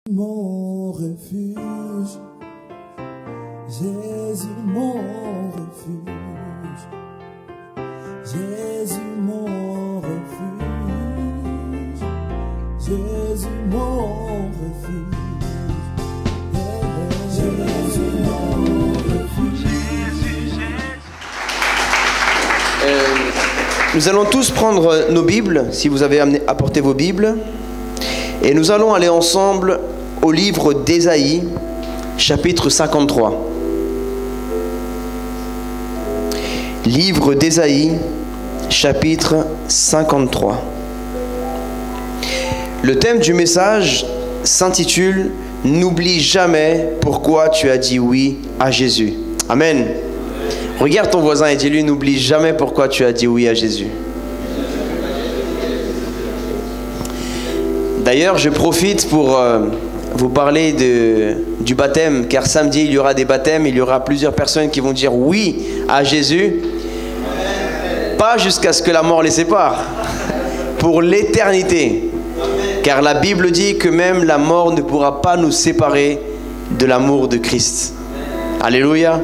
Mon refuge, Jésus mon refuge, Jésus mon refuge, Jésus mon refuge, Jésus mon refuge. Nous allons tous prendre nos Bibles, si vous avez apporté vos Bibles, et nous allons aller ensemble au livre d'Ésaïe, chapitre 53. Livre d'Ésaïe, chapitre 53. Le thème du message s'intitule « N'oublie jamais pourquoi tu as dit oui à Jésus ». Amen. Regarde ton voisin et dis-lui « N'oublie jamais pourquoi tu as dit oui à Jésus ». D'ailleurs, je profite pour vous parler du baptême, car samedi, il y aura des baptêmes, il y aura plusieurs personnes qui vont dire oui à Jésus, pas jusqu'à ce que la mort les sépare, pour l'éternité. Car la Bible dit que même la mort ne pourra pas nous séparer de l'amour de Christ. Alléluia.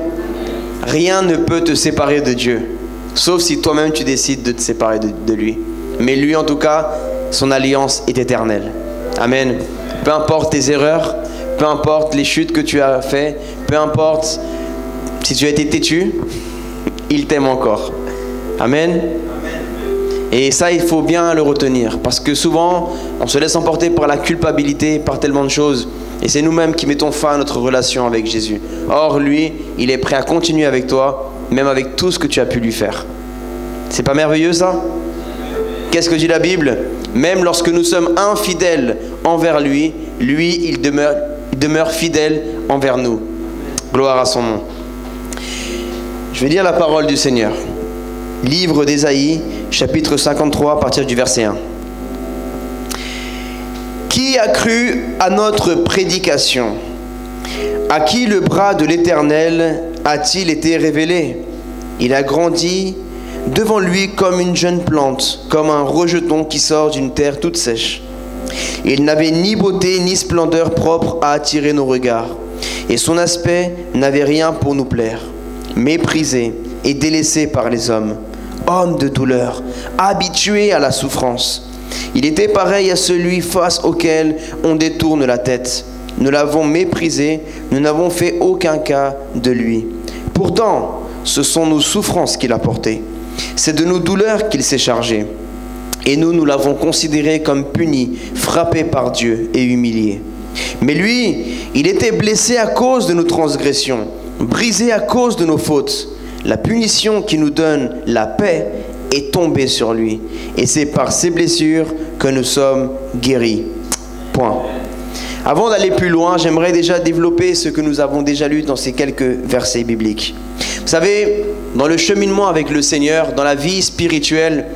Rien ne peut te séparer de Dieu, sauf si toi-même tu décides de te séparer de lui. Mais lui, en tout cas, son alliance est éternelle. Amen. Peu importe tes erreurs, peu importe les chutes que tu as faites, peu importe si tu as été têtu, il t'aime encore. Amen. Et ça, il faut bien le retenir, parce que souvent, on se laisse emporter par la culpabilité, par tellement de choses, et c'est nous-mêmes qui mettons fin à notre relation avec Jésus. Or, lui, il est prêt à continuer avec toi, même avec tout ce que tu as pu lui faire. C'est pas merveilleux, ça? Qu'est-ce que dit la Bible? Même lorsque nous sommes infidèles envers lui, lui, il demeure fidèle envers nous. Gloire à son nom. Je vais lire la parole du Seigneur. Livre d'Ésaïe, chapitre 53, à partir du verset 1. Qui a cru à notre prédication? À qui le bras de l'Éternel a-t-il été révélé? Il a grandi devant lui comme une jeune plante, comme un rejeton qui sort d'une terre toute sèche. Il n'avait ni beauté ni splendeur propre à attirer nos regards, et son aspect n'avait rien pour nous plaire. Méprisé et délaissé par les hommes, homme de douleur, habitué à la souffrance. Il était pareil à celui face auquel on détourne la tête. Nous l'avons méprisé, nous n'avons fait aucun cas de lui. Pourtant, ce sont nos souffrances qu'il a portées. C'est de nos douleurs qu'il s'est chargé. Et nous l'avons considéré comme puni, frappé par Dieu et humilié. Mais lui, il était blessé à cause de nos transgressions, brisé à cause de nos fautes. La punition qui nous donne la paix est tombée sur lui. Et c'est par ses blessures que nous sommes guéris. Point. Avant d'aller plus loin, j'aimerais déjà développer ce que nous avons déjà lu dans ces quelques versets bibliques. Vous savez, dans le cheminement avec le Seigneur, dans la vie spirituelle,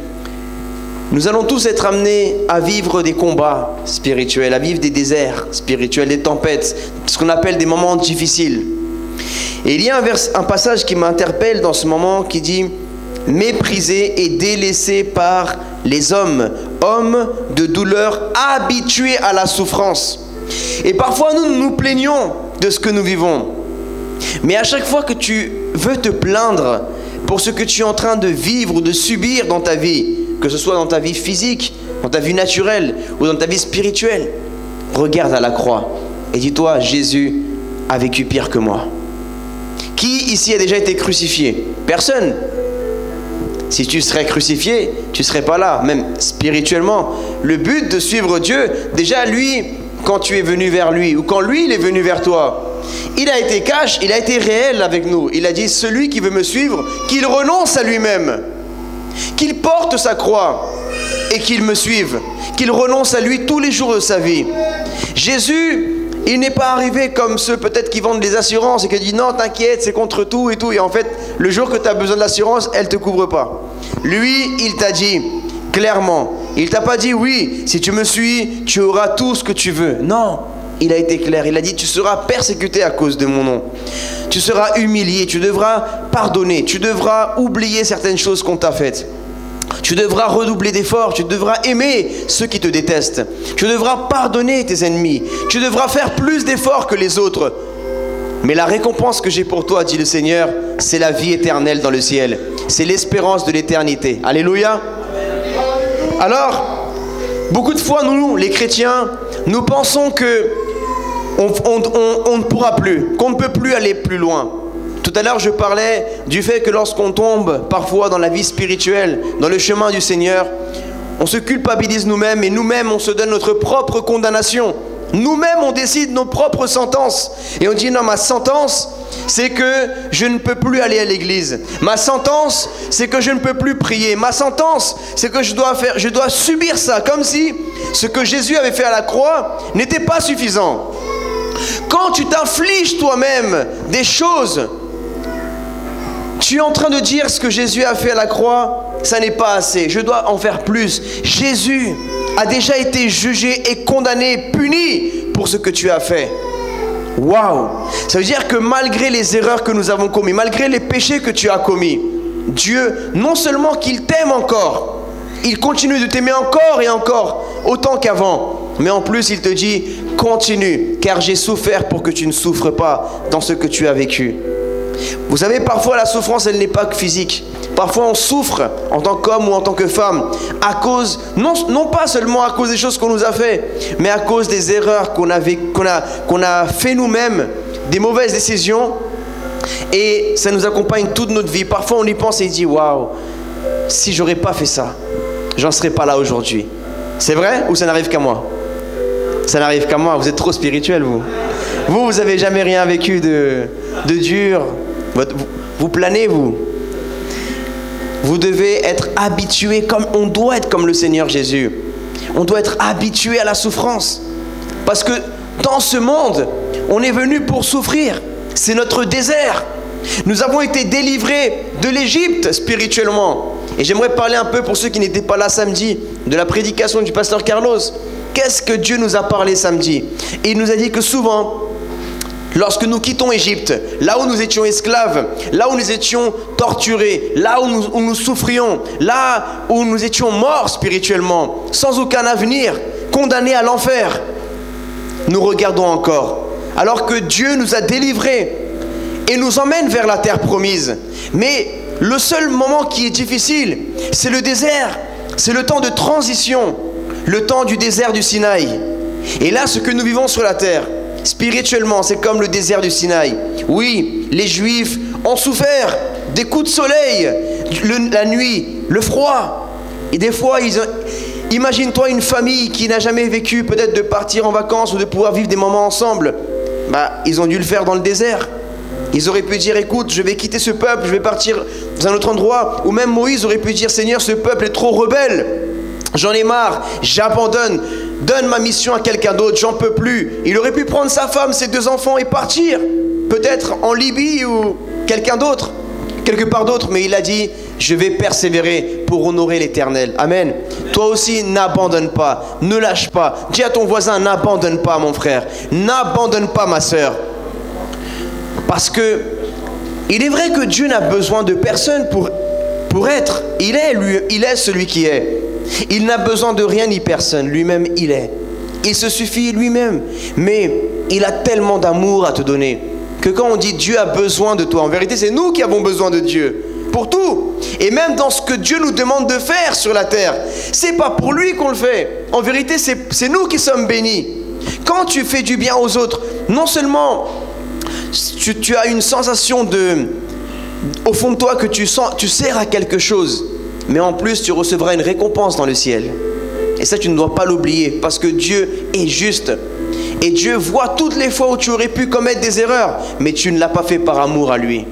nous allons tous être amenés à vivre des combats spirituels, à vivre des déserts spirituels, des tempêtes, ce qu'on appelle des moments difficiles. Et il y a un passage qui m'interpelle dans ce moment qui dit « Méprisé et délaissé par les hommes, hommes de douleur habitués à la souffrance. » Et parfois nous nous plaignons de ce que nous vivons. Mais à chaque fois que tu veux te plaindre pour ce que tu es en train de vivre ou de subir dans ta vie, que ce soit dans ta vie physique, dans ta vie naturelle ou dans ta vie spirituelle, regarde à la croix et dis-toi, Jésus a vécu pire que moi. Qui ici a déjà été crucifié? Personne. Si tu serais crucifié, tu ne serais pas là, même spirituellement. Le but de suivre Dieu, déjà lui, quand tu es venu vers lui ou quand lui il est venu vers toi, il a été cash, il a été réel avec nous. Il a dit, celui qui veut me suivre, qu'il renonce à lui-même, qu'il porte sa croix et qu'il me suive, qu'il renonce à lui tous les jours de sa vie. Jésus, il n'est pas arrivé comme ceux peut-être qui vendent des assurances et qui disent non, t'inquiète, c'est contre tout et tout. Et en fait, le jour que tu as besoin de l'assurance, elle ne te couvre pas. Lui, il t'a dit clairement, il t'a pas dit oui, si tu me suis, tu auras tout ce que tu veux. Non, il a été clair, il a dit tu seras persécuté à cause de mon nom. Tu seras humilié, tu devras pardonner, tu devras oublier certaines choses qu'on t'a faites. Tu devras redoubler d'efforts, tu devras aimer ceux qui te détestent. Tu devras pardonner tes ennemis. Tu devras faire plus d'efforts que les autres. Mais la récompense que j'ai pour toi, dit le Seigneur, c'est la vie éternelle dans le ciel. C'est l'espérance de l'éternité. Alléluia. Alors, beaucoup de fois, nous, les chrétiens, nous pensons que on ne pourra plus, qu'on ne peut plus aller plus loin. Tout à l'heure, je parlais du fait que lorsqu'on tombe parfois dans la vie spirituelle, dans le chemin du Seigneur, on se culpabilise nous-mêmes et nous-mêmes, on se donne notre propre condamnation. Nous-mêmes, on décide nos propres sentences. Et on dit, non, ma sentence, c'est que je ne peux plus aller à l'église. Ma sentence, c'est que je ne peux plus prier. Ma sentence, c'est que je dois subir ça, comme si ce que Jésus avait fait à la croix n'était pas suffisant. Quand tu t'infliges toi-même des choses, tu es en train de dire ce que Jésus a fait à la croix, ça n'est pas assez, je dois en faire plus. Jésus a déjà été jugé et condamné, puni pour ce que tu as fait. Waouh! Ça veut dire que malgré les erreurs que nous avons commises, malgré les péchés que tu as commis, Dieu, non seulement qu'il t'aime encore, il continue de t'aimer encore et encore, autant qu'avant, mais en plus il te dit, continue, car j'ai souffert pour que tu ne souffres pas dans ce que tu as vécu. Vous savez, parfois la souffrance, elle n'est pas que physique. Parfois on souffre en tant qu'homme ou en tant que femme à cause, non pas seulement à cause des choses qu'on nous a fait, mais à cause des erreurs qu'on a fait nous-mêmes, des mauvaises décisions, et ça nous accompagne toute notre vie. Parfois on y pense et dit, waouh, si j'aurais pas fait ça, j'en serais pas là aujourd'hui. C'est vrai ou ça n'arrive qu'à moi? Ça n'arrive qu'à moi, vous êtes trop spirituel vous. Vous avez jamais rien vécu de dur. Vous planez, vous. Vous devez être habitué, comme on doit être comme le Seigneur Jésus. On doit être habitué à la souffrance. Parce que dans ce monde, on est venu pour souffrir. C'est notre désert. Nous avons été délivrés de l'Égypte spirituellement. Et j'aimerais parler un peu pour ceux qui n'étaient pas là samedi, de la prédication du pasteur Carlos. Qu'est-ce que Dieu nous a parlé samedi? Et il nous a dit que souvent, lorsque nous quittons Égypte, là où nous étions esclaves, là où nous étions torturés, là où nous souffrions, là où nous étions morts spirituellement, sans aucun avenir, condamnés à l'enfer, nous regardons encore. Alors que Dieu nous a délivrés et nous emmène vers la terre promise. Mais le seul moment qui est difficile, c'est le désert, c'est le temps de transition, le temps du désert du Sinaï. Et là, ce que nous vivons sur la terre, spirituellement, c'est comme le désert du Sinaï. Oui, les Juifs ont souffert des coups de soleil, la nuit, le froid. Et des fois, imagine-toi une famille qui n'a jamais vécu peut-être de partir en vacances ou de pouvoir vivre des moments ensemble. Ils ont dû le faire dans le désert. Ils auraient pu dire, écoute, je vais quitter ce peuple, je vais partir dans un autre endroit. Ou même Moïse aurait pu dire, Seigneur, ce peuple est trop rebelle. J'en ai marre, j'abandonne. Donne ma mission à quelqu'un d'autre, j'en peux plus. Il aurait pu prendre sa femme, ses 2 enfants et partir. Peut-être en Libye ou quelqu'un d'autre, quelque part d'autre. Mais il a dit, je vais persévérer pour honorer l'Éternel. Amen. Toi aussi, n'abandonne pas, ne lâche pas. Dis à ton voisin, n'abandonne pas mon frère. N'abandonne pas ma sœur. Parce que il est vrai que Dieu n'a besoin de personne pour être. Il est celui qui est. Il n'a besoin de rien ni personne, lui-même il est. Il se suffit lui-même. Mais il a tellement d'amour à te donner que quand on dit Dieu a besoin de toi, en vérité c'est nous qui avons besoin de Dieu. Pour tout. Et même dans ce que Dieu nous demande de faire sur la terre, c'est pas pour lui qu'on le fait. En vérité c'est nous qui sommes bénis. Quand tu fais du bien aux autres, non seulement tu as une sensation au fond de toi que tu sers à quelque chose, mais en plus tu recevras une récompense dans le ciel. Et ça tu ne dois pas l'oublier, parce que Dieu est juste. Et Dieu voit toutes les fois où tu aurais pu commettre des erreurs, mais tu ne l'as pas fait par amour à lui.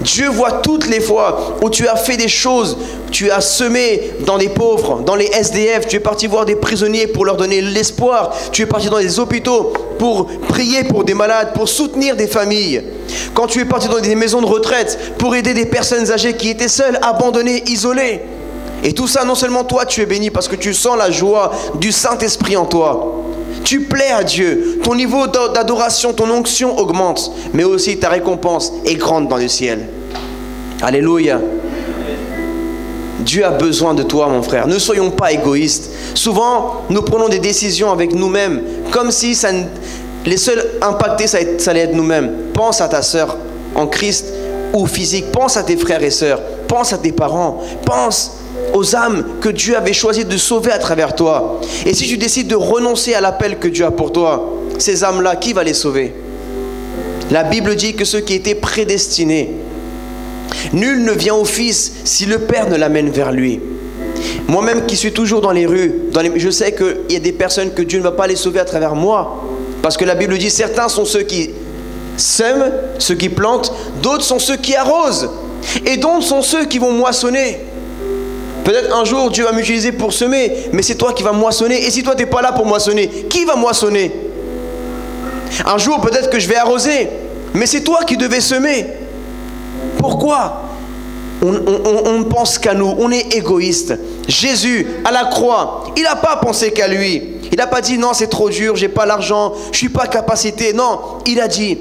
Dieu voit toutes les fois où tu as fait des choses, tu as semé dans les pauvres, dans les SDF, tu es parti voir des prisonniers pour leur donner l'espoir, tu es parti dans les hôpitaux pour prier pour des malades, pour soutenir des familles. Quand tu es parti dans des maisons de retraite pour aider des personnes âgées qui étaient seules, abandonnées, isolées. Et tout ça, non seulement toi tu es béni parce que tu sens la joie du Saint-Esprit en toi. Tu plais à Dieu, ton niveau d'adoration, ton onction augmente, mais aussi ta récompense est grande dans le ciel. Alléluia. Dieu a besoin de toi, mon frère. Ne soyons pas égoïstes. Souvent, nous prenons des décisions avec nous-mêmes, comme si les seuls impactés, ça allait être nous-mêmes. Pense à ta sœur en Christ ou physique. Pense à tes frères et sœurs. Pense à tes parents. Pense aux âmes que Dieu avait choisi de sauver à travers toi. Et si tu décides de renoncer à l'appel que Dieu a pour toi, ces âmes-là, qui va les sauver? La Bible dit que ceux qui étaient prédestinés, nul ne vient au Fils si le Père ne l'amène vers lui. Moi-même qui suis toujours dans les rues, je sais qu'il y a des personnes que Dieu ne va pas les sauver à travers moi. Parce que la Bible dit, certains sont ceux qui sèment, ceux qui plantent, d'autres sont ceux qui arrosent, et d'autres sont ceux qui vont moissonner. Peut-être un jour Dieu va m'utiliser pour semer, mais c'est toi qui vas moissonner. Et si toi tu n'es pas là pour moissonner, qui va moissonner? Un jour peut-être que je vais arroser, mais c'est toi qui devais semer. Pourquoi on ne pense qu'à nous, on est égoïste. Jésus, à la croix, il n'a pas pensé qu'à lui. Il n'a pas dit non, c'est trop dur, j'ai pas l'argent, je suis pas capacité. Non, il a dit,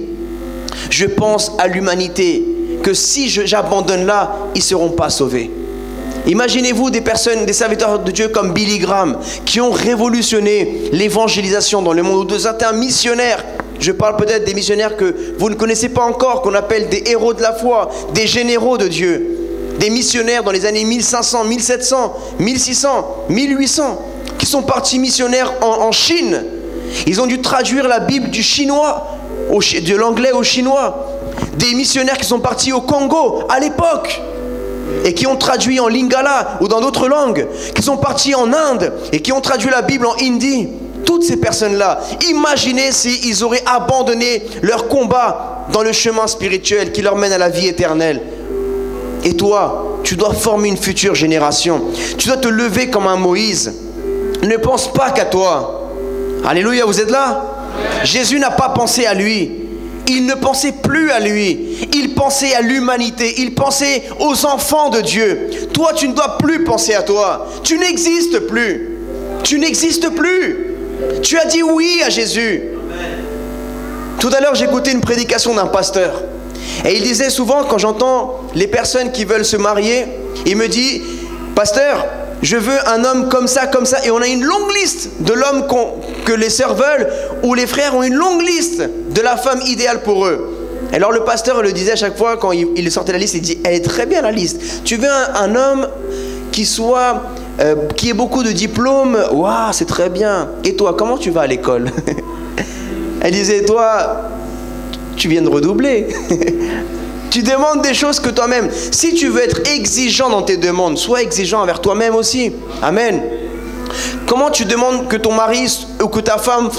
je pense à l'humanité, que si j'abandonne là, ils ne seront pas sauvés. Imaginez-vous des personnes, des serviteurs de Dieu comme Billy Graham, qui ont révolutionné l'évangélisation dans le monde, ou de certains missionnaires. Je parle peut-être des missionnaires que vous ne connaissez pas encore, qu'on appelle des héros de la foi, des généraux de Dieu. Des missionnaires dans les années 1500, 1700, 1600, 1800, qui sont partis missionnaires en Chine. Ils ont dû traduire la Bible du chinois, de l'anglais au chinois. Des missionnaires qui sont partis au Congo à l'époque et qui ont traduit en lingala ou dans d'autres langues, qui sont partis en Inde et qui ont traduit la Bible en hindi. Toutes ces personnes-là, imaginez s'ils auraient abandonné leur combat dans le chemin spirituel qui leur mène à la vie éternelle. Et toi, tu dois former une future génération. Tu dois te lever comme un Moïse. Ne pense pas qu'à toi. Alléluia, vous êtes là? Jésus n'a pas pensé à lui. Il ne pensait plus à lui. Il pensait à l'humanité. Il pensait aux enfants de Dieu. Toi, tu ne dois plus penser à toi. Tu n'existes plus. Tu n'existes plus. Tu as dit oui à Jésus. Tout à l'heure, j'écoutais une prédication d'un pasteur. Et il disait souvent, quand j'entends les personnes qui veulent se marier, il me dit, pasteur, je veux un homme comme ça, et on a une longue liste de l'homme que les sœurs veulent, ou les frères ont une longue liste de la femme idéale pour eux. Et alors le pasteur le disait à chaque fois, quand il sortait la liste, il dit, elle est très bien la liste. Tu veux un homme qui ait beaucoup de diplômes, waouh, c'est très bien. Et toi, comment tu vas à l'école? Elle disait, toi, tu viens de redoubler. Tu demandes des choses que toi-même. Si tu veux être exigeant dans tes demandes, sois exigeant envers toi-même aussi. Amen. Comment tu demandes que ton mari ou que ta femme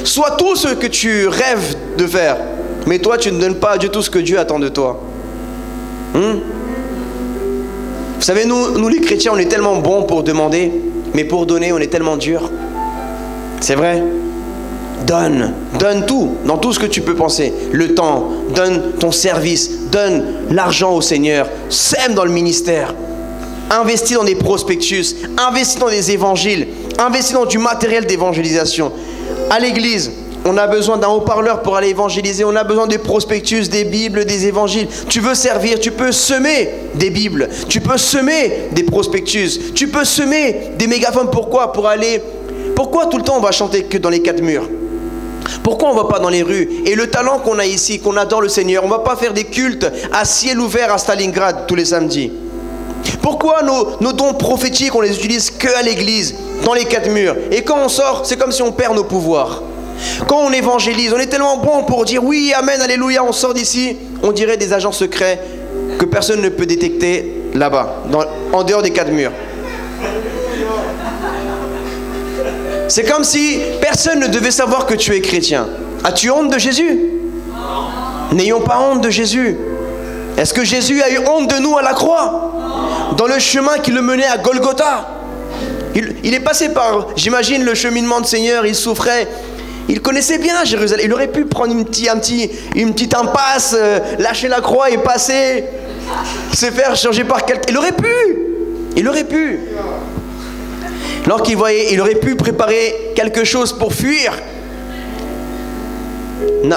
soit tout ce que tu rêves de faire, mais toi tu ne donnes pas du tout ce que Dieu attend de toi? Vous savez, nous les chrétiens, on est tellement bons pour demander, mais pour donner, on est tellement dur. C'est vrai. Donne tout, dans tout ce que tu peux penser. Le temps, donne ton service, donne l'argent au Seigneur, sème dans le ministère, investis dans des prospectus, investis dans des évangiles, investis dans du matériel d'évangélisation. À l'église, on a besoin d'un haut-parleur pour aller évangéliser, on a besoin des prospectus, des bibles, des évangiles. Tu veux servir, tu peux semer des bibles, tu peux semer des prospectus, tu peux semer des mégaphones. Pourquoi? Pourquoi tout le temps on va chanter que dans les quatre murs? Pourquoi on ne va pas dans les rues? Et le talent qu'on a ici, qu'on adore le Seigneur, on ne va pas faire des cultes à ciel ouvert à Stalingrad tous les samedis? Pourquoi nos dons prophétiques, on les utilise que à l'église, dans les quatre murs? Et quand on sort, c'est comme si on perd nos pouvoirs. Quand on évangélise, on est tellement bon pour dire oui, amen, alléluia, on sort d'ici, on dirait des agents secrets que personne ne peut détecter là-bas, en dehors des quatre murs. C'est comme si personne ne devait savoir que tu es chrétien. As-tu honte de Jésus? N'ayons pas honte de Jésus. Est-ce que Jésus a eu honte de nous à la croix? Dans le chemin qui le menait à Golgotha. Il est passé par, j'imagine, le cheminement de Seigneur, il souffrait. Il connaissait bien Jérusalem. Il aurait pu prendre une petite impasse, lâcher la croix et passer, se faire changer par quelqu'un. Il aurait pu. Alors qu'il voyait, il aurait pu préparer quelque chose pour fuir. Non,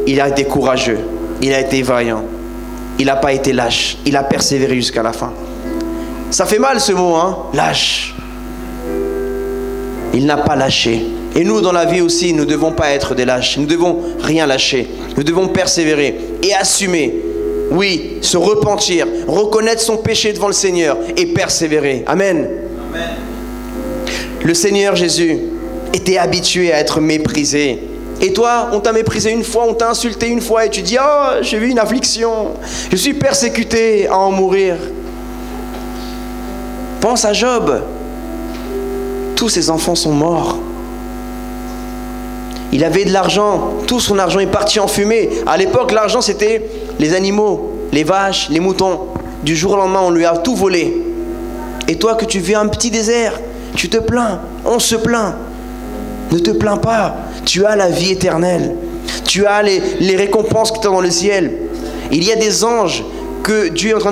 il a été courageux, il a été vaillant, il n'a pas été lâche, il a persévéré jusqu'à la fin. Ça fait mal ce mot, hein? Lâche. Il n'a pas lâché. Et nous, dans la vie aussi, nous ne devons pas être des lâches. Nous ne devons rien lâcher. Nous devons persévérer et assumer. Oui, se repentir, reconnaître son péché devant le Seigneur et persévérer. Amen. Amen. Le Seigneur Jésus était habitué à être méprisé. Et toi, on t'a méprisé une fois, on t'a insulté une fois et tu dis « Oh, j'ai vu une affliction, je suis persécuté à en mourir. » Pense à Job. Tous ses enfants sont morts. Il avait de l'argent, tout son argent est parti en fumée. À l'époque, l'argent c'était les animaux, les vaches, les moutons. Du jour au lendemain, on lui a tout volé. Et toi que tu vis un petit désert, tu te plains, on se plaint. Ne te plains pas, tu as la vie éternelle. Tu as les récompenses qui sont dans le ciel. Il y a des anges que Dieu est en train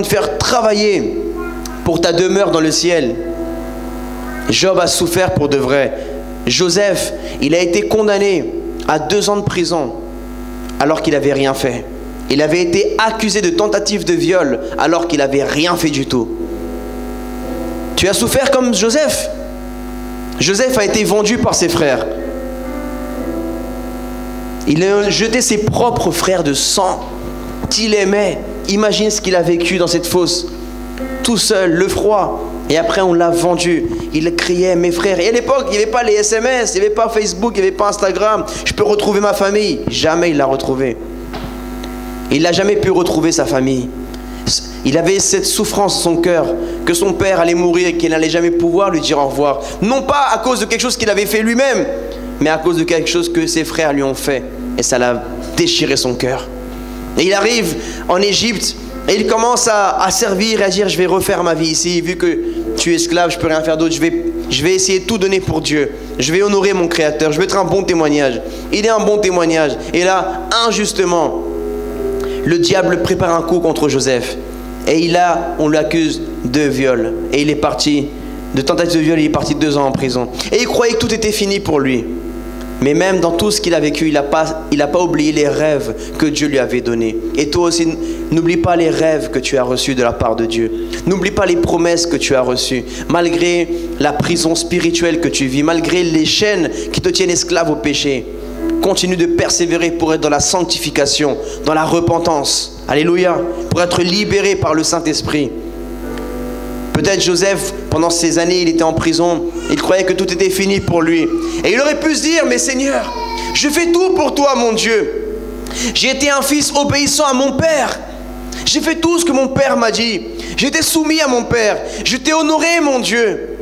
de faire travailler pour ta demeure dans le ciel. Job a souffert pour de vrai. Joseph, il a été condamné à 2 ans de prison alors qu'il n'avait rien fait. Il avait été accusé de tentative de viol alors qu'il n'avait rien fait du tout. Tu as souffert comme Joseph. Joseph a été vendu par ses frères. Il a jeté ses propres frères de sang qu'il aimait. Imagine ce qu'il a vécu dans cette fosse. Tout seul, le froid. Et après, on l'a vendu. Il criait, mes frères. Et à l'époque, il n'y avait pas les SMS, il n'y avait pas Facebook, il n'y avait pas Instagram. Je peux retrouver ma famille. Jamais il l'a retrouvé. Il n'a jamais pu retrouver sa famille. Il avait cette souffrance dans son cœur, que son père allait mourir et qu'il n'allait jamais pouvoir lui dire au revoir. Non pas à cause de quelque chose qu'il avait fait lui-même, mais à cause de quelque chose que ses frères lui ont fait. Et ça l'a déchiré son cœur. Et il arrive en Égypte. Et il commence à servir et à dire, je vais refaire ma vie ici, vu que tu es esclave, je ne peux rien faire d'autre, je vais essayer de tout donner pour Dieu. Je vais honorer mon Créateur, je vais être un bon témoignage. Il est un bon témoignage. Et là, injustement, le diable prépare un coup contre Joseph. Et on l'accuse de viol. Et il est parti, de tentative de viol, il est parti 2 ans en prison. Et il croyait que tout était fini pour lui. Mais même dans tout ce qu'il a vécu, il n'a pas oublié les rêves que Dieu lui avait donnés. Et toi aussi, n'oublie pas les rêves que tu as reçus de la part de Dieu. N'oublie pas les promesses que tu as reçues. Malgré la prison spirituelle que tu vis, malgré les chaînes qui te tiennent esclave au péché, continue de persévérer pour être dans la sanctification, dans la repentance. Alléluia. Pour être libéré par le Saint-Esprit. Peut-être Joseph, pendant ces années, il était en prison. Il croyait que tout était fini pour lui. Et il aurait pu se dire, mais Seigneur, je fais tout pour toi, mon Dieu. J'ai été un fils obéissant à mon père. J'ai fait tout ce que mon père m'a dit. J'étais soumis à mon père. Je t'ai honoré, mon Dieu.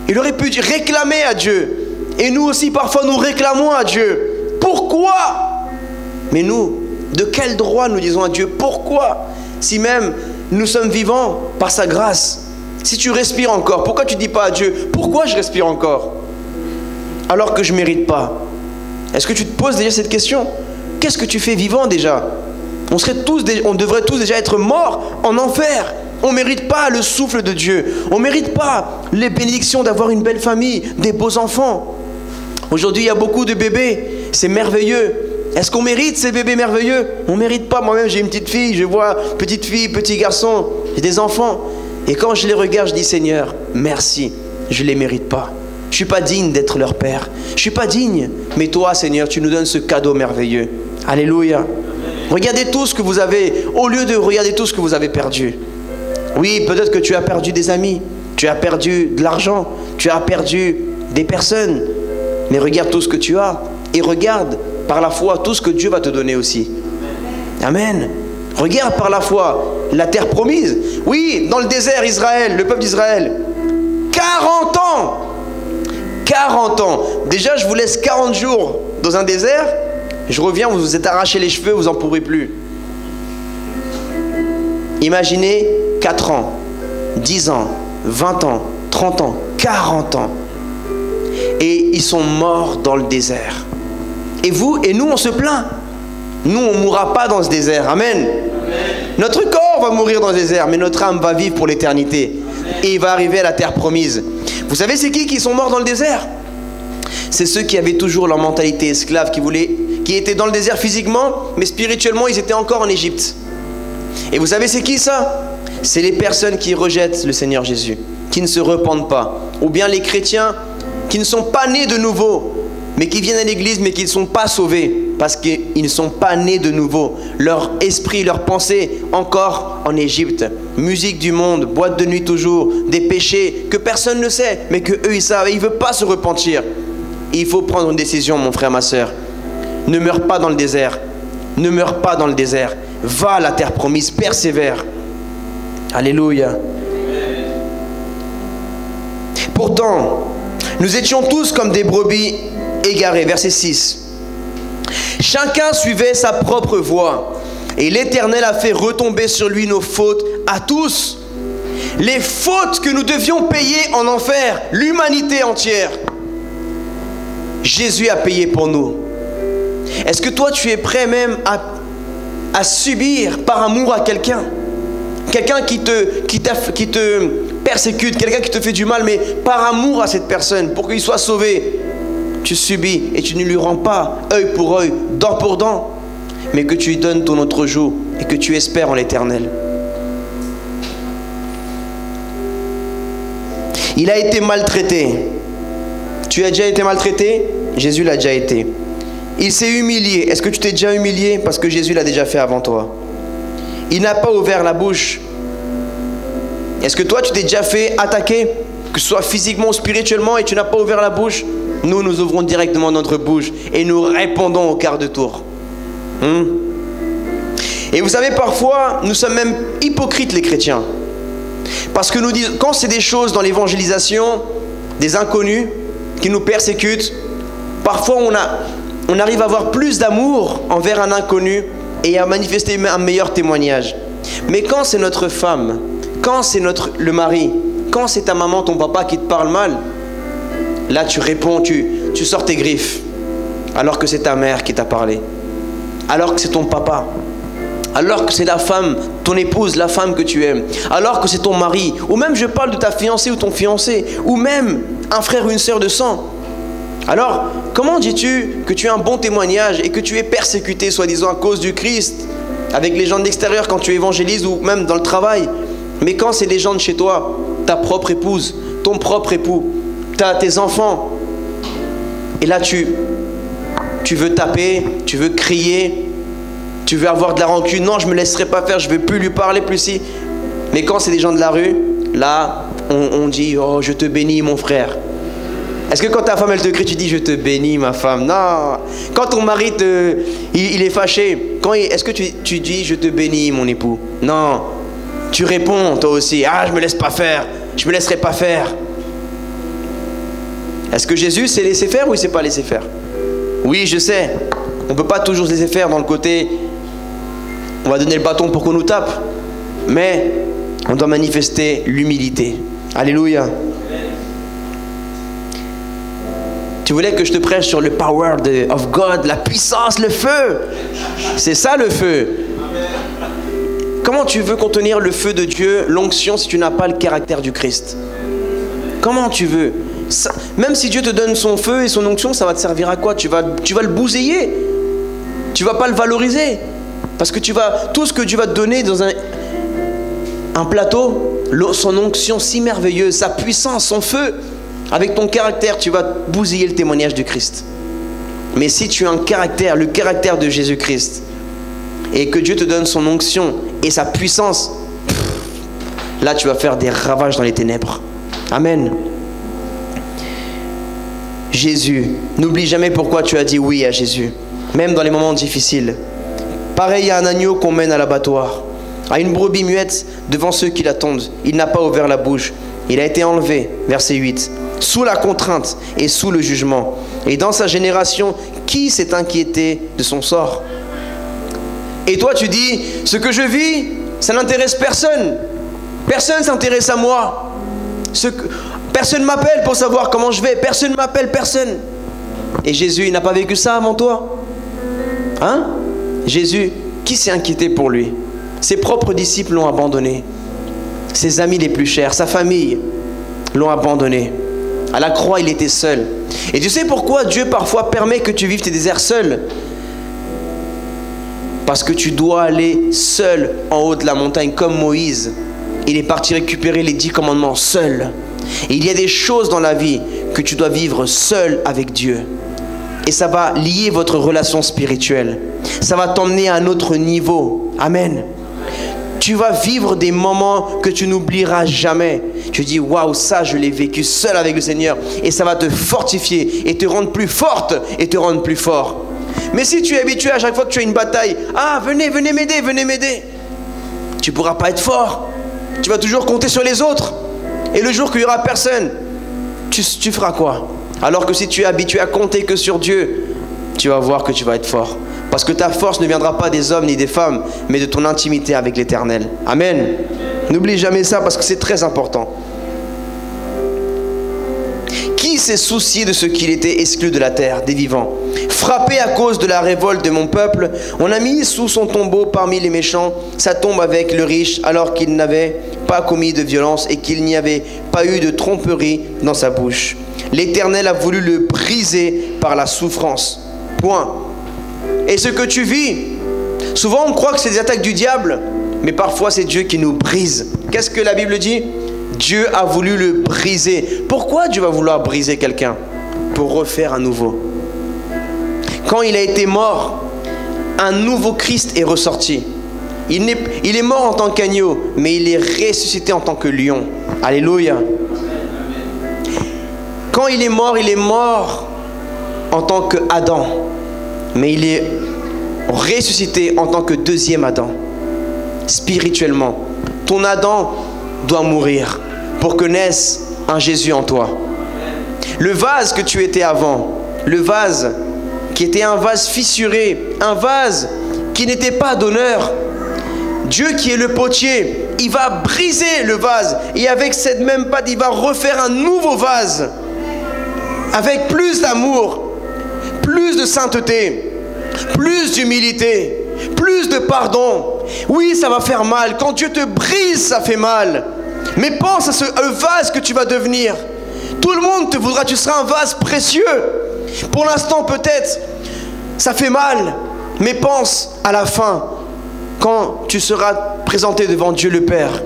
Il aurait pu réclamer à Dieu. Et nous aussi, parfois, nous réclamons à Dieu. Pourquoi? Mais nous, de quel droit nous disons à Dieu pourquoi? Si même nous sommes vivants par sa grâce. Si tu respires encore, pourquoi tu ne dis pas à Dieu, pourquoi je respire encore alors que je ne mérite pas? Est-ce que tu te poses déjà cette question? Qu'est-ce que tu fais vivant déjà? On devrait tous déjà être morts en enfer. On ne mérite pas le souffle de Dieu. On ne mérite pas les bénédictions d'avoir une belle famille, des beaux enfants. Aujourd'hui, il y a beaucoup de bébés. C'est merveilleux. Est-ce qu'on mérite ces bébés merveilleux? On ne mérite pas. Moi-même, j'ai une petite fille. Je vois petite fille, petit garçon. J'ai des enfants. Et quand je les regarde, je dis, Seigneur, merci, je ne les mérite pas. Je ne suis pas digne d'être leur père. Je ne suis pas digne. Mais toi, Seigneur, tu nous donnes ce cadeau merveilleux. Alléluia. Regardez tout ce que vous avez, au lieu de regarder tout ce que vous avez perdu. Oui, peut-être que tu as perdu des amis, tu as perdu de l'argent, tu as perdu des personnes. Mais regarde tout ce que tu as. Et regarde par la foi tout ce que Dieu va te donner aussi. Amen. Regarde par la foi la terre promise. Oui, dans le désert, Israël, le peuple d'Israël. 40 ans. 40 ans. Déjà, je vous laisse 40 jours dans un désert. Je reviens, vous vous êtes arraché les cheveux, vous n'en pourrez plus. Imaginez 4 ans, 10 ans, 20 ans, 30 ans, 40 ans. Et ils sont morts dans le désert. Et vous et nous, on se plaint. Nous, on ne mourra pas dans ce désert. Amen. Amen. Notre corps va mourir dans le désert, mais notre âme va vivre pour l'éternité. Et il va arriver à la terre promise. Vous savez, c'est qui sont morts dans le désert? C'est ceux qui avaient toujours leur mentalité esclave, qui étaient dans le désert physiquement, mais spirituellement, ils étaient encore en Égypte. Et vous savez, c'est qui ça? c'est les personnes qui rejettent le Seigneur Jésus, qui ne se repentent pas. Ou bien les chrétiens qui ne sont pas nés de nouveau, mais qui viennent à l'église, mais qui ne sont pas sauvés, parce qu'ils ne sont pas nés de nouveau. Leur esprit, leur pensée, encore en Égypte. Musique du monde, boîte de nuit toujours, des péchés que personne ne sait, mais que eux ils savent, et ils ne veulent pas se repentir. Et il faut prendre une décision, mon frère, ma soeur. Ne meurs pas dans le désert. Ne meurs pas dans le désert. Va à la terre promise, persévère. Alléluia. Pourtant, nous étions tous comme des brebis égarées. Verset 6. Chacun suivait sa propre voie, et l'Éternel a fait retomber sur lui nos fautes à tous. Les fautes que nous devions payer en enfer, l'humanité entière. Jésus a payé pour nous. Est-ce que toi tu es prêt même à subir par amour à quelqu'un? Quelqu'un qui te persécute, quelqu'un qui te fait du mal, mais par amour à cette personne, pour qu'il soit sauvé. Tu subis et tu ne lui rends pas œil pour œil, dent pour dent, mais que tu lui donnes ton autre joue et que tu espères en l'Éternel. Il a été maltraité. Tu as déjà été maltraité? Jésus l'a déjà été. Il s'est humilié. Est-ce que tu t'es déjà humilié? Parce que Jésus l'a déjà fait avant toi. Il n'a pas ouvert la bouche. Est-ce que toi tu t'es déjà fait attaquer, que ce soit physiquement ou spirituellement, et tu n'as pas ouvert la bouche? Nous, nous ouvrons directement notre bouche et nous répondons au quart de tour. Et vous savez, parfois, nous sommes même hypocrites les chrétiens. Parce que nous disons, quand c'est des choses dans l'évangélisation, des inconnus qui nous persécutent, parfois on arrive à avoir plus d'amour envers un inconnu et à manifester un meilleur témoignage. Mais quand c'est notre femme, quand c'est le mari, quand c'est ta maman, ton papa qui te parle mal, là tu réponds, tu sors tes griffes, alors que c'est ta mère qui t'a parlé, alors que c'est ton papa, alors que c'est la femme, ton épouse, la femme que tu aimes, alors que c'est ton mari, ou même je parle de ta fiancée ou ton fiancé, ou même un frère ou une sœur de sang. Alors, comment dis-tu que tu as un bon témoignage et que tu es persécuté, soi-disant, à cause du Christ, avec les gens de l'extérieur quand tu évangélises ou même dans le travail? Mais quand c'est les gens de chez toi, ta propre épouse, ton propre époux, tes enfants, et là tu veux taper, tu veux crier, tu veux avoir de la rancune, non je me laisserai pas faire, je ne vais plus lui parler, plus si. Mais quand c'est des gens de la rue, là on dit oh je te bénis mon frère. Est-ce que quand ta femme elle te crie, tu dis je te bénis ma femme? Non. Quand ton mari il est fâché, est-ce que tu dis je te bénis mon époux? Non. Tu réponds toi aussi, ah je me laisse pas faire, je me laisserai pas faire. Est-ce que Jésus s'est laissé faire ou il s'est pas laissé faire? Oui, je sais. On ne peut pas toujours se laisser faire dans le côté on va donner le bâton pour qu'on nous tape. Mais on doit manifester l'humilité. Alléluia. Tu voulais que je te prêche sur le power of God, la puissance, le feu. C'est ça le feu. Comment tu veux contenir le feu de Dieu, l'onction, si tu n'as pas le caractère du Christ? Comment tu veux? Ça, même si Dieu te donne son feu et son onction, ça va te servir à quoi? Tu vas le bousiller. Tu vas pas le valoriser. Parce que tout ce que Dieu va te donner dans un plateau, son onction si merveilleuse, sa puissance, son feu, avec ton caractère, tu vas bousiller le témoignage du Christ. Mais si tu as un caractère, le caractère de Jésus-Christ, et que Dieu te donne son onction et sa puissance, là tu vas faire des ravages dans les ténèbres. Amen. Jésus, n'oublie jamais pourquoi tu as dit oui à Jésus, même dans les moments difficiles. Pareil à un agneau qu'on mène à l'abattoir, à une brebis muette devant ceux qui l'attendent. Il n'a pas ouvert la bouche. Il a été enlevé, verset 8, sous la contrainte et sous le jugement. Et dans sa génération, qui s'est inquiété de son sort? Et toi tu dis, ce que je vis, ça n'intéresse personne. Personne ne s'intéresse à moi. Personne ne m'appelle pour savoir comment je vais. Personne ne m'appelle, personne. Et Jésus, il n'a pas vécu ça avant toi? Hein? Jésus, qui s'est inquiété pour lui? Ses propres disciples l'ont abandonné. Ses amis les plus chers, sa famille l'ont abandonné. À la croix, il était seul. Et tu sais pourquoi Dieu parfois permet que tu vives tes déserts seul? Parce que tu dois aller seul en haut de la montagne comme Moïse. il est parti récupérer les 10 commandements seul. Et il y a des choses dans la vie que tu dois vivre seul avec Dieu. Et ça va lier votre relation spirituelle. Ça va t'emmener à un autre niveau. Amen. Tu vas vivre des moments que tu n'oublieras jamais. Tu dis, waouh, ça je l'ai vécu seul avec le Seigneur. Et ça va te fortifier et te rendre plus forte et te rendre plus fort. Mais si tu es habitué à chaque fois que tu as une bataille, ah, venez m'aider, venez m'aider. Tu ne pourras pas être fort. Tu vas toujours compter sur les autres. Et le jour qu'il n'y aura personne, tu feras quoi? Alors que si tu es habitué à compter que sur Dieu, tu vas voir que tu vas être fort. Parce que ta force ne viendra pas des hommes ni des femmes, mais de ton intimité avec l'Éternel. Amen. N'oublie jamais ça parce que c'est très important. Qui s'est soucié de ce qu'il était exclu de la terre, des vivants? Frappé à cause de la révolte de mon peuple, on a mis sous son tombeau parmi les méchants sa tombe avec le riche, alors qu'il n'avait pas commis de violence et qu'il n'y avait pas eu de tromperie dans sa bouche. L'Éternel a voulu le briser par la souffrance. Point. Et ce que tu vis, souvent on croit que c'est des attaques du diable, mais parfois c'est Dieu qui nous brise. Qu'est-ce que la Bible dit? Dieu a voulu le briser. Pourquoi Dieu va vouloir briser quelqu'un? Pour refaire un nouveau. Quand il a été mort, un nouveau Christ est ressorti. Il est mort en tant qu'agneau, mais il est ressuscité en tant que lion. Alléluia. Quand il est mort en tant qu'Adam, mais il est ressuscité en tant que deuxième Adam. Spirituellement, ton Adam doit mourir pour que naisse un Jésus en toi. Le vase que tu étais avant, le vase qui était un vase fissuré, un vase qui n'était pas d'honneur, Dieu qui est le potier, il va briser le vase et avec cette même pâte, il va refaire un nouveau vase avec plus d'amour, plus de sainteté, plus d'humilité, plus de pardon. Oui, ça va faire mal. Quand Dieu te brise, ça fait mal. Mais pense à ce vase que tu vas devenir. Tout le monde te voudra, tu seras un vase précieux. Pour l'instant, peut-être, ça fait mal. Mais pense à la fin, quand tu seras présenté devant Dieu le Père.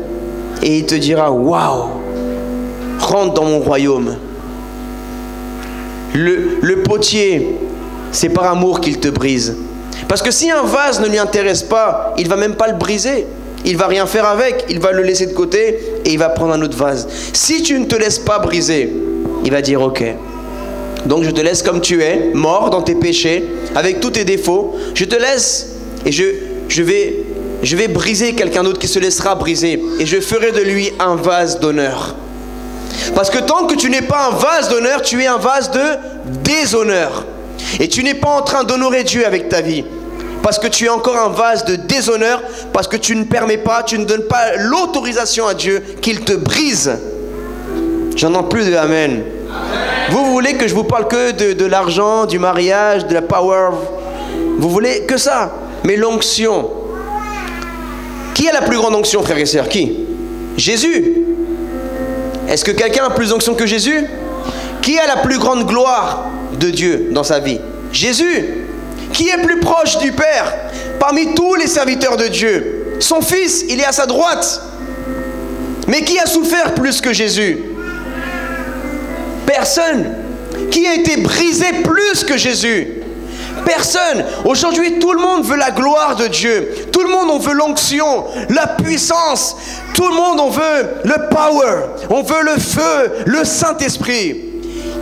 Et il te dira, waouh, rentre dans mon royaume. Le potier, c'est par amour qu'il te brise. Parce que si un vase ne lui intéresse pas, il ne va même pas le briser. Il ne va rien faire avec, il va le laisser de côté et il va prendre un autre vase. Si tu ne te laisses pas briser, il va dire ok. Donc je te laisse comme tu es, mort dans tes péchés, avec tous tes défauts. Je te laisse et je vais briser quelqu'un d'autre qui se laissera briser. Et je ferai de lui un vase d'honneur. Parce que tant que tu n'es pas un vase d'honneur, tu es un vase de déshonneur. Et tu n'es pas en train d'honorer Dieu avec ta vie. Parce que tu es encore un vase de déshonneur, parce que tu ne permets pas, tu ne donnes pas l'autorisation à Dieu qu'il te brise. J'entends plus de amen. Vous voulez que je vous parle que de l'argent, du mariage, de la power? Vous voulez que ça? Mais l'onction. Qui a la plus grande onction, frères et sœurs? Qui? Jésus. Est-ce que quelqu'un a plus d'onction que Jésus? Qui a la plus grande gloire de Dieu dans sa vie? Jésus. Qui est plus proche du Père parmi tous les serviteurs de Dieu? Son Fils, il est à sa droite. Mais qui a souffert plus que Jésus? Personne. Qui a été brisé plus que Jésus? Personne. Aujourd'hui, tout le monde veut la gloire de Dieu. Tout le monde, on veut l'onction, la puissance. Tout le monde, on veut le power. On veut le feu, le Saint-Esprit.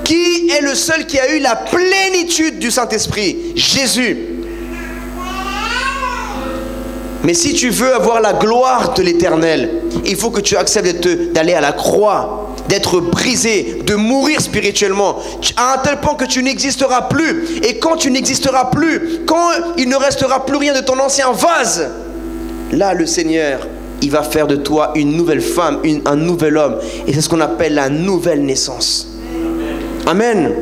Qui est le seul qui a eu la plénitude du Saint-Esprit? Jésus. Mais si tu veux avoir la gloire de l'Éternel, il faut que tu acceptes d'aller à la croix, d'être brisé, de mourir spirituellement, à un tel point que tu n'existeras plus. Et quand tu n'existeras plus, quand il ne restera plus rien de ton ancien vase, là le Seigneur, il va faire de toi une nouvelle femme, un nouvel homme. Et c'est ce qu'on appelle la nouvelle naissance. Amen.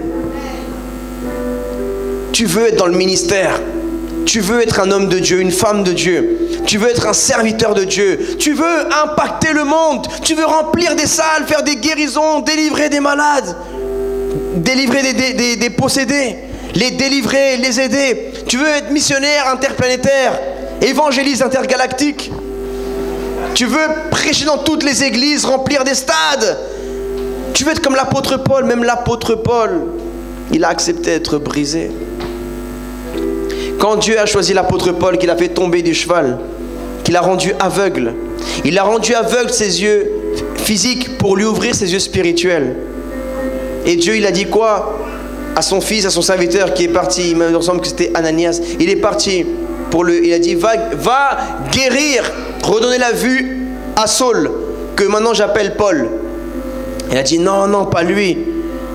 Tu veux être dans le ministère. Tu veux être un homme de Dieu, une femme de Dieu. Tu veux être un serviteur de Dieu. Tu veux impacter le monde. Tu veux remplir des salles, faire des guérisons, délivrer des malades, délivrer des possédés, les délivrer, les aider. Tu veux être missionnaire interplanétaire, évangéliste intergalactique. Tu veux prêcher dans toutes les églises, remplir des stades. Tu veux être comme l'apôtre Paul. Même l'apôtre Paul, il a accepté d'être brisé. Quand Dieu a choisi l'apôtre Paul, qu'il a fait tomber du cheval, qu'il a rendu aveugle, il a rendu aveugle ses yeux physiques pour lui ouvrir ses yeux spirituels. Et Dieu, il a dit quoi à son fils, à son serviteur qui est parti? Il me semble que c'était Ananias. Il est parti il a dit va guérir, redonner la vue à Saul, que maintenant j'appelle Paul. Il a dit non, pas lui.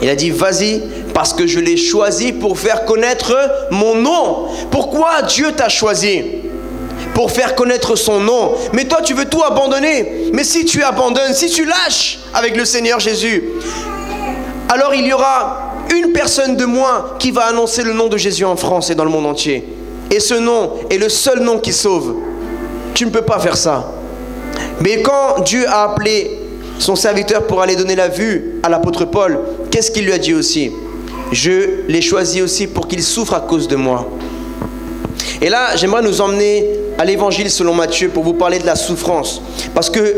Il a dit vas-y, parce que je l'ai choisi pour faire connaître mon nom. Pourquoi Dieu t'a choisi? Pour faire connaître son nom. Mais toi, tu veux tout abandonner. Mais si tu abandonnes, si tu lâches avec le Seigneur Jésus, alors il y aura une personne de moins qui va annoncer le nom de Jésus en France et dans le monde entier. Et ce nom est le seul nom qui sauve. Tu ne peux pas faire ça. Mais quand Dieu a appelé son serviteur pour aller donner la vue à l'apôtre Paul, qu'est-ce qu'il lui a dit aussi? Je l'ai choisi aussi pour qu'il souffre à cause de moi. Et là, j'aimerais nous emmener à l'évangile selon Matthieu pour vous parler de la souffrance. Parce que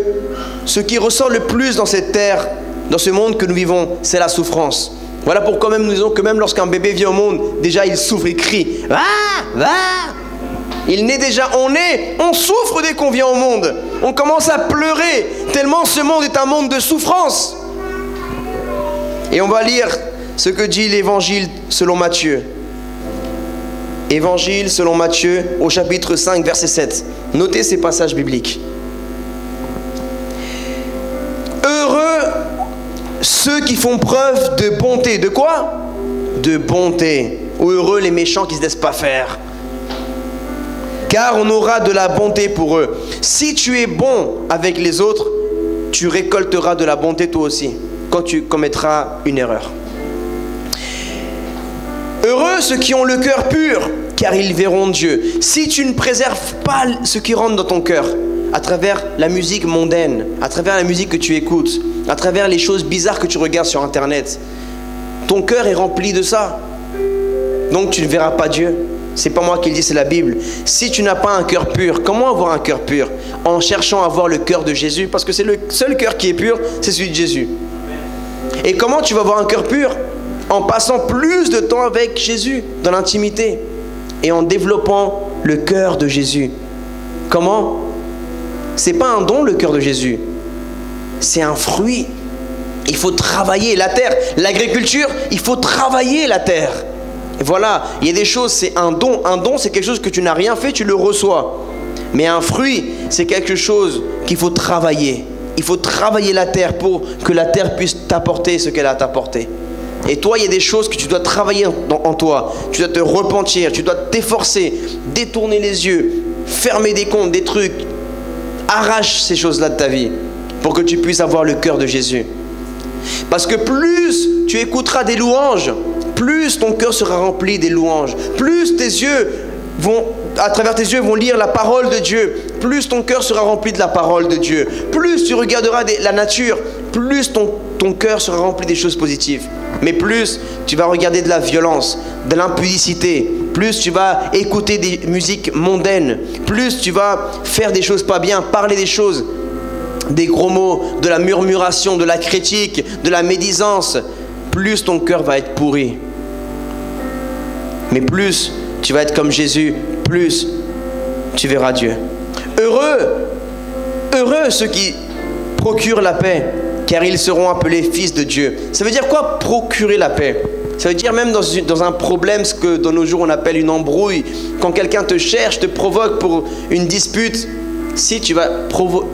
ce qui ressort le plus dans cette terre, dans ce monde que nous vivons, c'est la souffrance. Voilà pourquoi même nous disons que même lorsqu'un bébé vient au monde, déjà il souffre, il crie. Il naît déjà, on souffre dès qu'on vient au monde. On commence à pleurer, tellement ce monde est un monde de souffrance. Et on va lire ce que dit l'évangile selon Matthieu. Évangile selon Matthieu au chapitre 5, verset 7. Notez ces passages bibliques. Heureux ceux qui font preuve de bonté. De quoi? De bonté. Ou heureux les méchants qui ne se laissent pas faire. Car on aura de la bonté pour eux. Si tu es bon avec les autres, tu récolteras de la bonté toi aussi, quand tu commettras une erreur. Heureux ceux qui ont le cœur pur, car ils verront Dieu. Si tu ne préserves pas ce qui rentre dans ton cœur, à travers la musique mondaine, à travers la musique que tu écoutes, à travers les choses bizarres que tu regardes sur Internet, ton cœur est rempli de ça. Donc tu ne verras pas Dieu. C'est pas moi qui le dis, c'est la Bible. Si tu n'as pas un cœur pur, comment avoir un cœur pur? En cherchant à avoir le cœur de Jésus, parce que c'est le seul cœur qui est pur, c'est celui de Jésus. Et comment tu vas avoir un cœur pur? En passant plus de temps avec Jésus, dans l'intimité, et en développant le cœur de Jésus. Comment? C'est pas un don, le cœur de Jésus. C'est un fruit. Il faut travailler la terre. L'agriculture, il faut travailler la terre. Et voilà, il y a des choses, c'est un don. Un don, c'est quelque chose que tu n'as rien fait, tu le reçois. Mais un fruit, c'est quelque chose qu'il faut travailler. Il faut travailler la terre pour que la terre puisse t'apporter ce qu'elle a à t'apporter. Et toi, il y a des choses que tu dois travailler en toi. Tu dois te repentir, tu dois t'efforcer, détourner les yeux, fermer des comptes, des trucs. Arrache ces choses-là de ta vie pour que tu puisses avoir le cœur de Jésus. Parce que plus tu écouteras des louanges, plus ton cœur sera rempli des louanges. Plus tes yeux vont, à travers tes yeux, vont lire la parole de Dieu. Plus ton cœur sera rempli de la parole de Dieu. Plus tu regarderas la nature, plus ton cœur sera rempli des choses positives. Mais plus tu vas regarder de la violence, de l'impudicité, plus tu vas écouter des musiques mondaines, plus tu vas faire des choses pas bien, parler des choses, des gros mots, de la murmuration, de la critique, de la médisance, plus ton cœur va être pourri. Mais plus tu vas être comme Jésus, plus tu verras Dieu. Heureux ceux qui procurent la paix, car ils seront appelés fils de Dieu. Ça veut dire quoi, procurer la paix? Ça veut dire même dans un problème, ce que dans nos jours on appelle une embrouille, quand quelqu'un te cherche, te provoque pour une dispute, si tu vas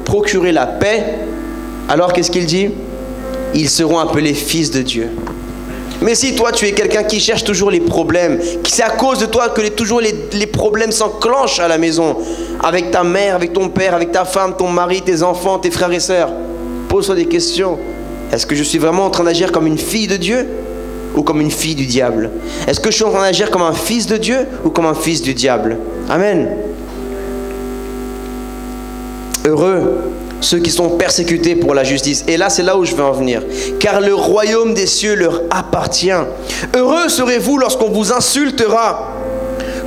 procurer la paix, alors qu'est-ce qu'il dit? Ils seront appelés fils de Dieu. Mais si toi tu es quelqu'un qui cherche toujours les problèmes, c'est à cause de toi que toujours les problèmes s'enclenchent à la maison, avec ta mère, avec ton père, avec ta femme, ton mari, tes enfants, tes frères et sœurs, pose-toi des questions. Est-ce que je suis vraiment en train d'agir comme une fille de Dieu ou comme une fille du diable? Est-ce que je suis en train d'agir comme un fils de Dieu ou comme un fils du diable? Amen. Heureux ceux qui sont persécutés pour la justice. Et là, c'est là où je veux en venir. Car le royaume des cieux leur appartient. Heureux serez-vous lorsqu'on vous insultera,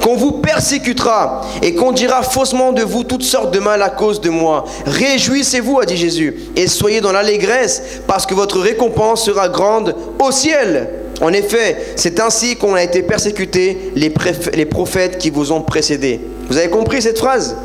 qu'on vous persécutera et qu'on dira faussement de vous toutes sortes de mal à cause de moi. Réjouissez-vous, a dit Jésus, et soyez dans l'allégresse, parce que votre récompense sera grande au ciel. En effet, c'est ainsi qu'ont été persécutés les prophètes qui vous ont précédés. Vous avez compris cette phrase?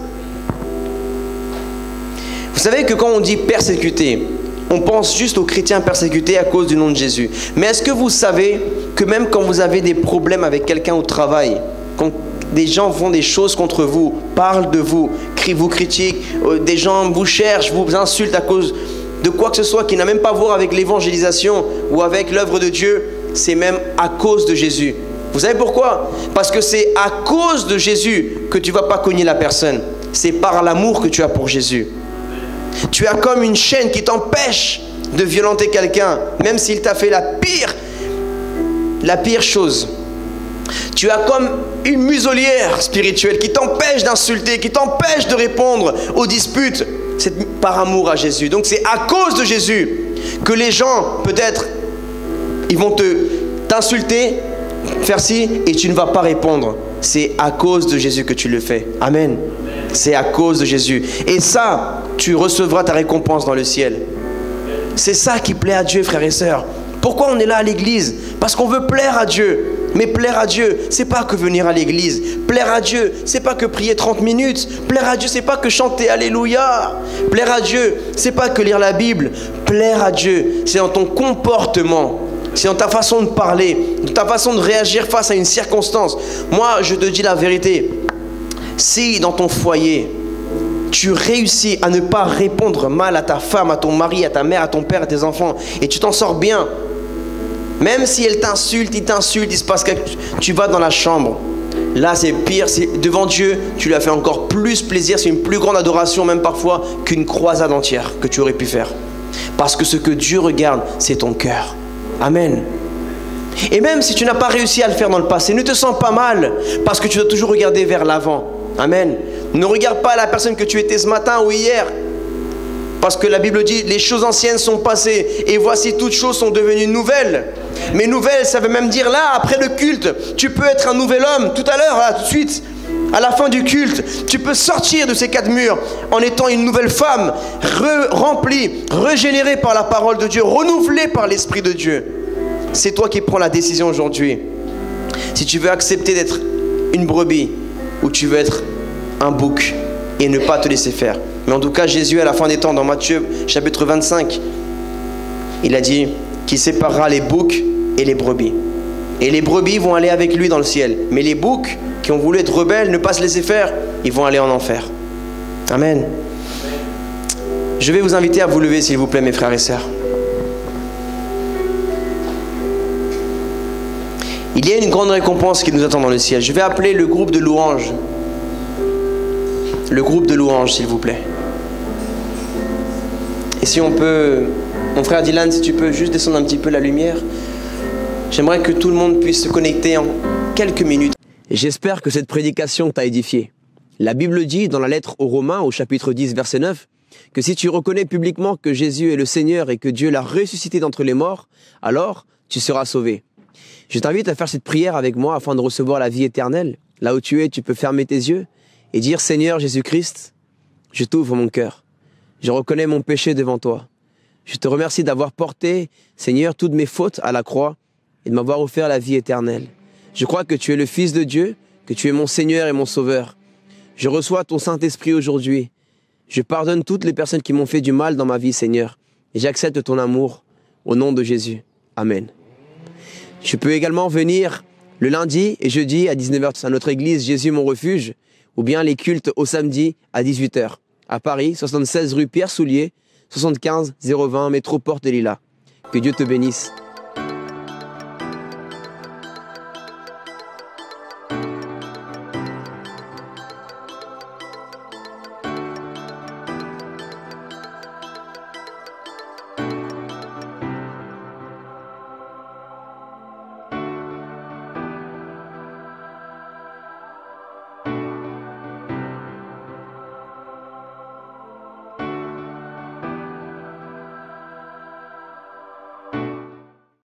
Vous savez que quand on dit persécuté, on pense juste aux chrétiens persécutés à cause du nom de Jésus. Mais est-ce que vous savez que même quand vous avez des problèmes avec quelqu'un au travail, quand des gens font des choses contre vous, parlent de vous, vous critiquent, des gens vous cherchent, vous insultent à cause de quoi que ce soit qui n'a même pas à voir avec l'évangélisation ou avec l'œuvre de Dieu, c'est même à cause de Jésus. Vous savez pourquoi? Parce que c'est à cause de Jésus que tu ne vas pas cogner la personne. C'est par l'amour que tu as pour Jésus. Tu as comme une chaîne qui t'empêche de violenter quelqu'un, même s'il t'a fait la pire chose. Tu as comme une muselière spirituelle qui t'empêche d'insulter, qui t'empêche de répondre aux disputes. C'est par amour à Jésus. Donc c'est à cause de Jésus que les gens, peut-être, ils vont t'insulter, faire ci, et tu ne vas pas répondre. C'est à cause de Jésus que tu le fais. Amen. C'est à cause de Jésus. Et ça, tu recevras ta récompense dans le ciel. C'est ça qui plaît à Dieu, frères et sœurs. Pourquoi on est là à l'église? Parce qu'on veut plaire à Dieu. Mais plaire à Dieu, c'est pas que venir à l'église. Plaire à Dieu, c'est pas que prier 30 minutes. Plaire à Dieu, c'est pas que chanter Alléluia. Plaire à Dieu, c'est pas que lire la Bible. Plaire à Dieu, c'est dans ton comportement. C'est dans ta façon de parler, dans ta façon de réagir face à une circonstance. Moi, je te dis la vérité. Si dans ton foyer, tu réussis à ne pas répondre mal à ta femme, à ton mari, à ta mère, à ton père, à tes enfants, et tu t'en sors bien, même si elle t'insulte, il se passe quelque chose, tu vas dans la chambre. Là, c'est pire, c'est devant Dieu, tu lui as fait encore plus plaisir, c'est une plus grande adoration même parfois qu'une croisade entière que tu aurais pu faire. Parce que ce que Dieu regarde, c'est ton cœur. Amen. Et même si tu n'as pas réussi à le faire dans le passé, ne te sens pas mal, parce que tu dois toujours regarder vers l'avant. Amen. Ne regarde pas la personne que tu étais ce matin ou hier. Parce que la Bible dit, les choses anciennes sont passées et voici toutes choses sont devenues nouvelles. Mais nouvelles, ça veut même dire là, après le culte, tu peux être un nouvel homme. Tout à l'heure, là, tout de suite, à la fin du culte, tu peux sortir de ces quatre murs en étant une nouvelle femme, remplie, régénérée par la parole de Dieu, renouvelée par l'Esprit de Dieu. C'est toi qui prends la décision aujourd'hui. Si tu veux accepter d'être une brebis ou tu veux être un bouc et ne pas te laisser faire. Mais en tout cas, Jésus, à la fin des temps, dans Matthieu chapitre 25, il a dit qu'il séparera les boucs et les brebis. Et les brebis vont aller avec lui dans le ciel. Mais les boucs qui ont voulu être rebelles, ne pas se laisser faire, ils vont aller en enfer. Amen. Je vais vous inviter à vous lever, s'il vous plaît, mes frères et sœurs. Il y a une grande récompense qui nous attend dans le ciel. Je vais appeler le groupe de louanges. Le groupe de louanges, s'il vous plaît. Et si on peut, mon frère Dylan, si tu peux juste descendre un petit peu la lumière. J'aimerais que tout le monde puisse se connecter en quelques minutes. J'espère que cette prédication t'a édifié. La Bible dit dans la lettre aux Romains, au chapitre 10, verset 9, que si tu reconnais publiquement que Jésus est le Seigneur et que Dieu l'a ressuscité d'entre les morts, alors tu seras sauvé. Je t'invite à faire cette prière avec moi afin de recevoir la vie éternelle. Là où tu es, tu peux fermer tes yeux et dire « Seigneur Jésus-Christ, je t'ouvre mon cœur. Je reconnais mon péché devant toi. Je te remercie d'avoir porté, Seigneur, toutes mes fautes à la croix et de m'avoir offert la vie éternelle. Je crois que tu es le Fils de Dieu, que tu es mon Seigneur et mon Sauveur. Je reçois ton Saint-Esprit aujourd'hui. Je pardonne toutes les personnes qui m'ont fait du mal dans ma vie, Seigneur. Et j'accepte ton amour au nom de Jésus. Amen. Je peux également venir le lundi et jeudi à 19h à notre église Jésus mon refuge, ou bien les cultes au samedi à 18h. À Paris, 76 rue Pierre Soulier, 75 020 métro Porte des Lilas. Que Dieu te bénisse.